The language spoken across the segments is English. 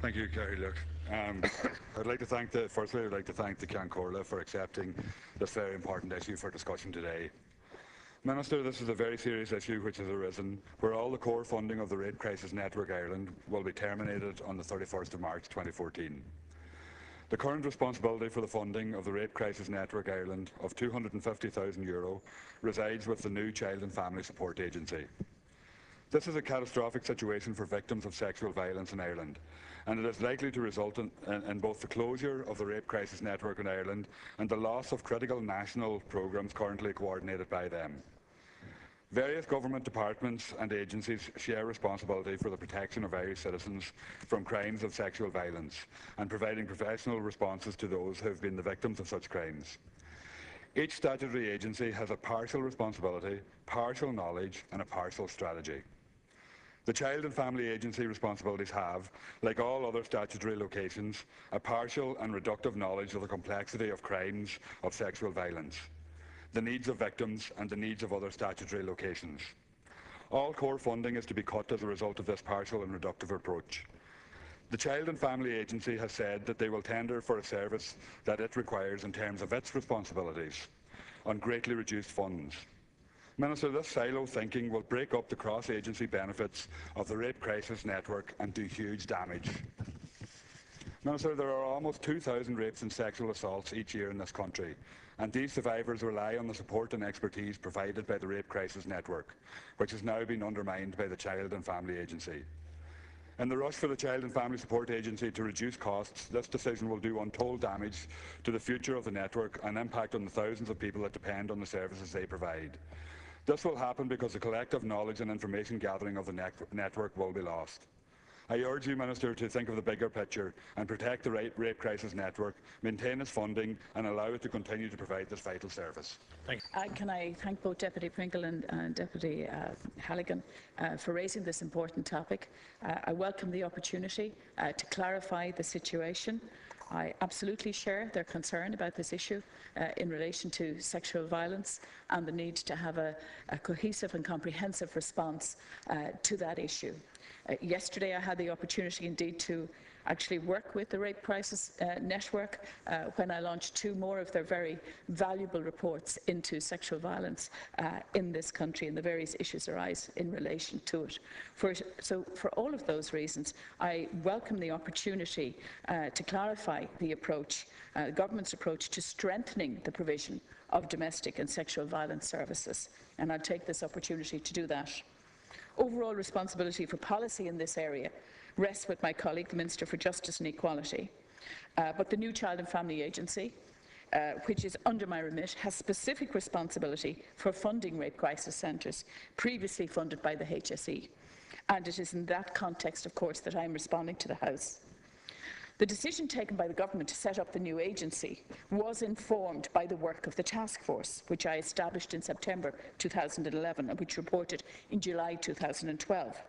Thank you, Gary. Look, firstly, I'd like to thank the Ceann Comhairle for accepting this very important issue for discussion today. Minister, this is a very serious issue which has arisen, where all the core funding of the Rape Crisis Network Ireland will be terminated on the 31st of March 2014. The current responsibility for the funding of the Rape Crisis Network Ireland of €250,000 resides with the new Child and Family Support Agency. This is a catastrophic situation for victims of sexual violence in Ireland, and it is likely to result in both the closure of the Rape Crisis Network in Ireland and the loss of critical national programmes currently coordinated by them. Various government departments and agencies share responsibility for the protection of Irish citizens from crimes of sexual violence and providing professional responses to those who have been the victims of such crimes. Each statutory agency has a partial responsibility, partial knowledge and a partial strategy. The Child and Family Agency responsibilities have, like all other statutory locations, a partial and reductive knowledge of the complexity of crimes of sexual violence, the needs of victims and the needs of other statutory locations. All core funding is to be cut as a result of this partial and reductive approach. The Child and Family Agency has said that they will tender for a service that it requires in terms of its responsibilities on greatly reduced funds. Minister, this silo thinking will break up the cross-agency benefits of the Rape Crisis Network and do huge damage. Minister, there are almost 2,000 rapes and sexual assaults each year in this country, and these survivors rely on the support and expertise provided by the Rape Crisis Network, which has now been undermined by the Child and Family Agency. In the rush for the Child and Family Support Agency to reduce costs, this decision will do untold damage to the future of the network and impact on the thousands of people that depend on the services they provide. This will happen because the collective knowledge and information gathering of the network will be lost. I urge you, Minister, to think of the bigger picture and protect the Rape Crisis Network, maintain its funding and allow it to continue to provide this vital service. Can I thank both Deputy Pringle and Deputy Halligan for raising this important topic. I welcome the opportunity to clarify the situation. I absolutely share their concern about this issue in relation to sexual violence and the need to have a cohesive and comprehensive response to that issue. Yesterday I had the opportunity indeed to actually work with the Rape Crisis Network when I launched 2 more of their very valuable reports into sexual violence in this country and the various issues arise in relation to it. So for all of those reasons, I welcome the opportunity to clarify the approach, the government's approach to strengthening the provision of domestic and sexual violence services, and I'll take this opportunity to do that. Overall responsibility for policy in this area rests with my colleague, the Minister for Justice and Equality. But the new Child and Family Agency, which is under my remit, has specific responsibility for funding rape crisis centres previously funded by the HSE. And it is in that context, of course, that I am responding to the House. The decision taken by the government to set up the new agency was informed by the work of the task force, which I established in September 2011 and which reported in July 2012.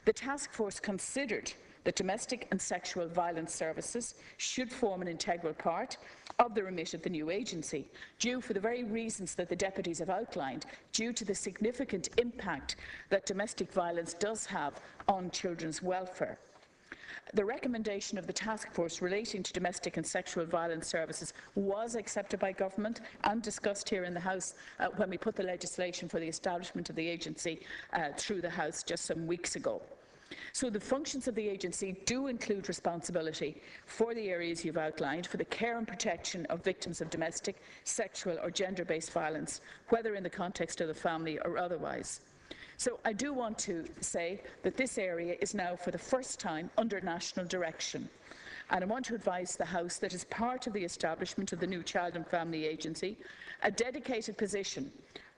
The task force considered that domestic and sexual violence services should form an integral part of the remit of the new agency, due for the very reasons that the deputies have outlined, due to the significant impact that domestic violence does have on children's welfare. The recommendation of the task force relating to domestic and sexual violence services was accepted by government and discussed here in the House when we put the legislation for the establishment of the agency through the House just some weeks ago. So the functions of the agency do include responsibility for the areas you've outlined, for the care and protection of victims of domestic, sexual or gender-based violence, whether in the context of the family or otherwise. So I do want to say that this area is now for the first time under national direction. And I want to advise the House that as part of the establishment of the new Child and Family Agency, a dedicated position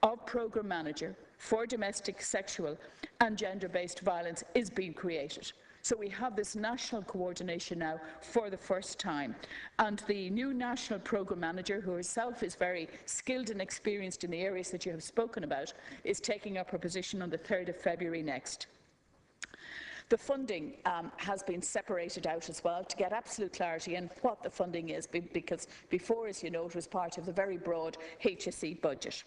of Programme Manager for domestic, sexual and gender-based violence is being created. So we have this national coordination now for the first time. And the new National Programme Manager, who herself is very skilled and experienced in the areas that you have spoken about, is taking up her position on the 3rd of February next. The funding has been separated out as well to get absolute clarity in what the funding is, because before, as you know, it was part of the very broad HSE budget.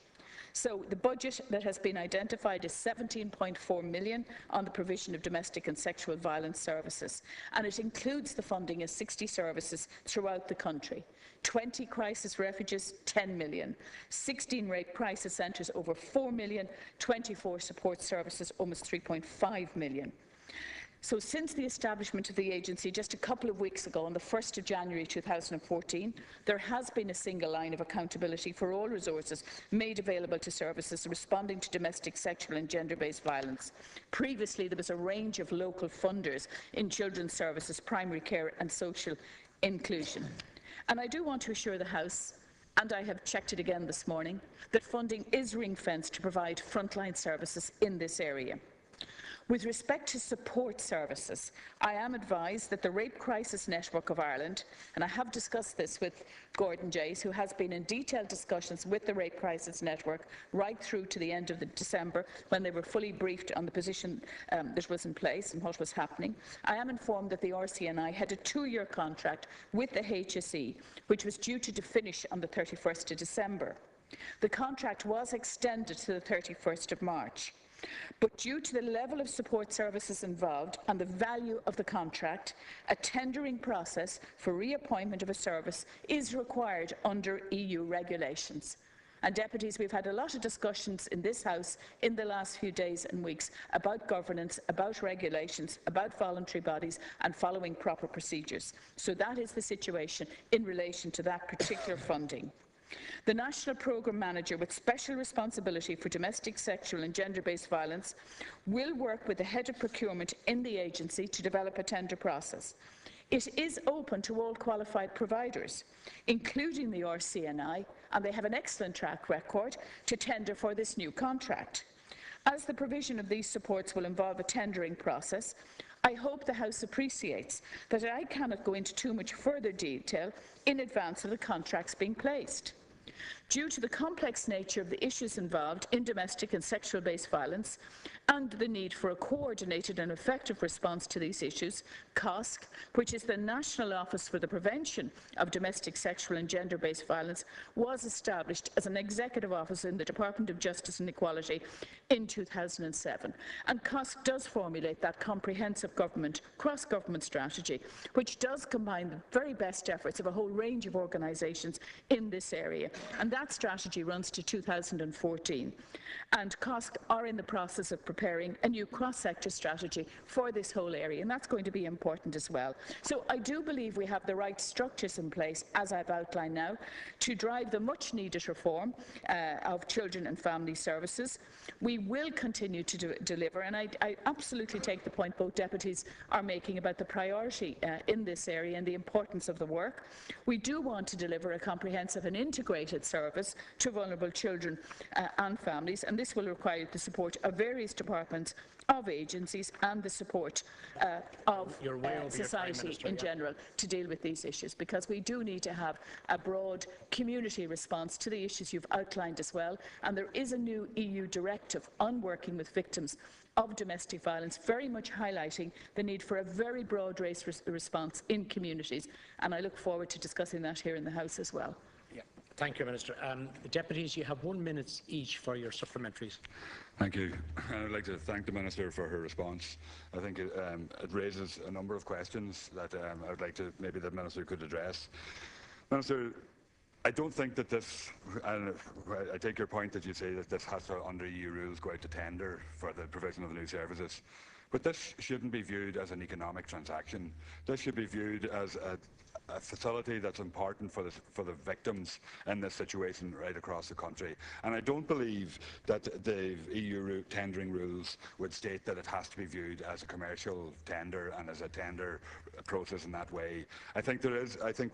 So the budget that has been identified is 17.4 million on the provision of domestic and sexual violence services, and it includes the funding of 60 services throughout the country. 20 crisis refuges, 10 million. 16 rape crisis centres, over 4 million. 24 support services, almost 3.5 million. So since the establishment of the agency just a couple of weeks ago, on the 1st of January 2014, there has been a single line of accountability for all resources made available to services responding to domestic, sexual and gender-based violence. Previously, there was a range of local funders in children's services, primary care and social inclusion. And I do want to assure the House, and I have checked it again this morning, that funding is ring-fenced to provide frontline services in this area. With respect to support services, I am advised that the Rape Crisis Network of Ireland, and I have discussed this with Gordon Jays, who has been in detailed discussions with the Rape Crisis Network right through to the end of December, when they were fully briefed on the position that was in place and what was happening. I am informed that the RCNI had a 2-year contract with the HSE, which was due to finish on the 31st of December. The contract was extended to the 31st of March. But due to the level of support services involved and the value of the contract, a tendering process for reappointment of a service is required under EU regulations. And Deputies, we've had a lot of discussions in this House in the last few days and weeks about governance, about regulations, about voluntary bodies and following proper procedures. So that is the situation in relation to that particular funding. The National Programme Manager with special responsibility for domestic, sexual and gender-based violence will work with the Head of Procurement in the agency to develop a tender process. It is open to all qualified providers, including the RCNI, and they have an excellent track record to tender for this new contract. As the provision of these supports will involve a tendering process, I hope the House appreciates that I cannot go into too much further detail in advance of the contracts being placed. Due to the complex nature of the issues involved in domestic and sexual-based violence and the need for a coordinated and effective response to these issues, COSC, which is the National Office for the Prevention of Domestic, Sexual and Gender-Based Violence, was established as an executive office in the Department of Justice and Equality in 2007. And COSC does formulate that comprehensive cross-government strategy, which does combine the very best efforts of a whole range of organisations in this area. And that strategy runs to 2014. And COSC are in the process of preparing a new cross-sector strategy for this whole area, and that's going to be important as well. So I do believe we have the right structures in place, as I've outlined now, to drive the much-needed reform of children and family services. We will continue to deliver, and I absolutely take the point both deputies are making about the priority in this area and the importance of the work. We do want to deliver a comprehensive and integrated service to vulnerable children and families, and this will require the support of various departments, of agencies and the support of society in general to deal with these issues, because we do need to have a broad community response to the issues you've outlined as well, and there is a new EU directive on working with victims of domestic violence, very much highlighting the need for a very broad-based response in communities, and I look forward to discussing that here in the House as well. Thank you, Minister. Deputies, you have 1 minute each for your supplementaries. Thank you. I'd like to thank the Minister for her response. I think it raises a number of questions that I would like to maybe the Minister could address. Minister, I don't think that this, and I take your point that you say that this has to, under EU rules, go out to tender for the provision of the new services. But this shouldn't be viewed as an economic transaction. This should be viewed as a facility that's important for the victims in this situation right across the country. And I don't believe that the EU tendering rules would state that it has to be viewed as a commercial tender and as a tender process in that way. I think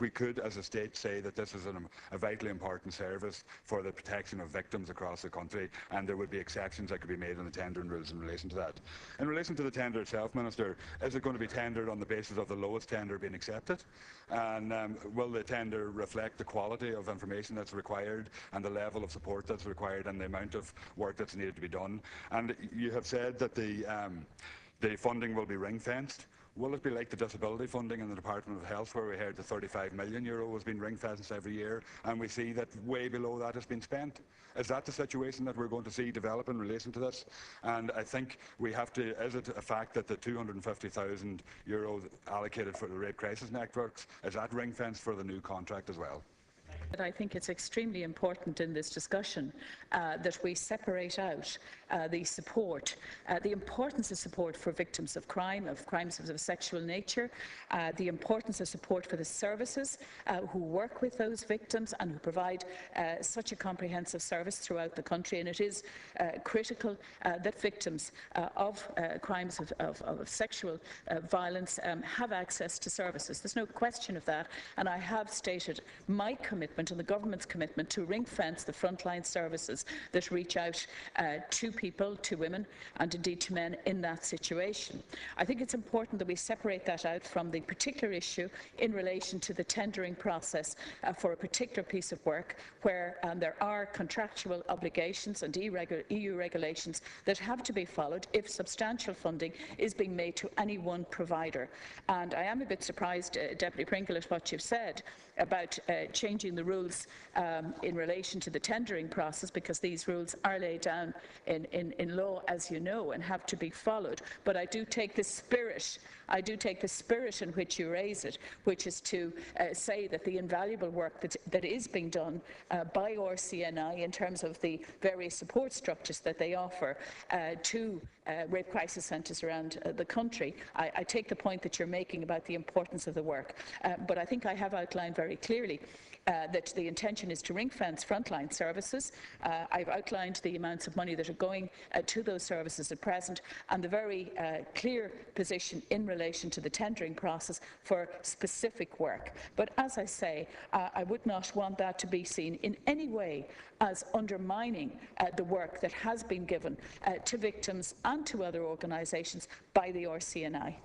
we could, as a state, say that this is a vitally important service for the protection of victims across the country, and there would be exceptions that could be made in the tendering rules in relation to that. In relation to the tender itself, Minister, is it going to be tendered on the basis of the lowest tender being accepted? And will the tender reflect the quality of information that's required and the level of support that's required and the amount of work that's needed to be done? And you have said that the funding will be ring-fenced. Will it be like the disability funding in the Department of Health, where we heard the €35 million has been ring-fenced every year, and we see that way below that has been spent? Is that the situation that we're going to see develop in relation to this? And I think we have to, is it a fact that the €250,000 allocated for the rape crisis networks, is that ring-fenced for the new contract as well? But I think it's extremely important in this discussion that we separate out the support, the importance of support for victims of crimes of a sexual nature, the importance of support for the services who work with those victims and who provide such a comprehensive service throughout the country. And it is critical that victims of crimes of sexual violence have access to services. There's no question of that, and I have stated my commitment and the government's commitment to ring-fence the frontline services that reach out to people, to women and indeed to men in that situation. I think it's important that we separate that out from the particular issue in relation to the tendering process for a particular piece of work where there are contractual obligations and EU regulations that have to be followed if substantial funding is being made to any one provider. And I am a bit surprised, Deputy Pringle, at what you've said about changing the rules in relation to the tendering process, because these rules are laid down in law, as you know, and have to be followed. But I do take the spirit in which you raise it, which is to say that the invaluable work that is being done by RCNI in terms of the various support structures that they offer to rape crisis centres around the country. I take the point that you're making about the importance of the work, but I think I have outlined very clearly that the intention is to ring-fence frontline services. I've outlined the amounts of money that are going to those services at present, and the very clear position in relation to the tendering process for specific work. But as I say, I would not want that to be seen in any way as undermining the work that has been given to victims and to other organisations by the RCNI.